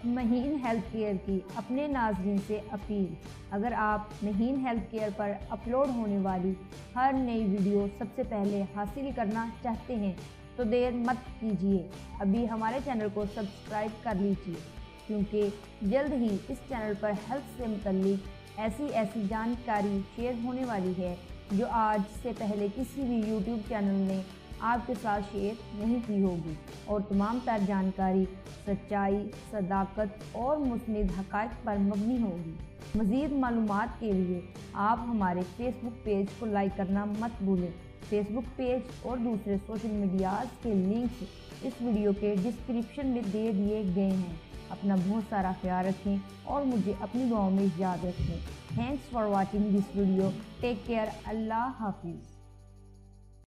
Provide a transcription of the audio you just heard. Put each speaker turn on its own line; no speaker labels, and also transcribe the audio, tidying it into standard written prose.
महीन health care की अपने नाज़रीन से अपील। अगर आप महीन हेल्थ केयर पर अपलोड होने वाली हर नई वीडियो सबसे पहले हासिल करना चाहते हैं तो देर मत कीजिए, अभी हमारे चैनल को सब्सक्राइब कर लीजिए, क्योंकि जल्द ही इस चैनल पर हेल्थ से मुतल्लिक ऐसी जानकारी शेयर होने वाली है जो आज से पहले किसी भी यूट्यूब चैनल ने आपके साथ शेयर नहीं की होगी, और तमाम तर जानकारी सच्चाई, सदाकत और मुस्निद हक़ाइक़ पर मबनी होगी। मज़ीद मालूमात के लिए आप हमारे फेसबुक पेज को लाइक करना मत भूलें। फेसबुक पेज और दूसरे सोशल मीडियाज़ के लिंक्स इस वीडियो के डिस्क्रिप्शन में दे दिए गए हैं। अपना बहुत सारा ख्याल रखें और मुझे अपनी दुआओं में याद रखें। Thanks for watching this video. Take care. अल्लाह हाफिज़।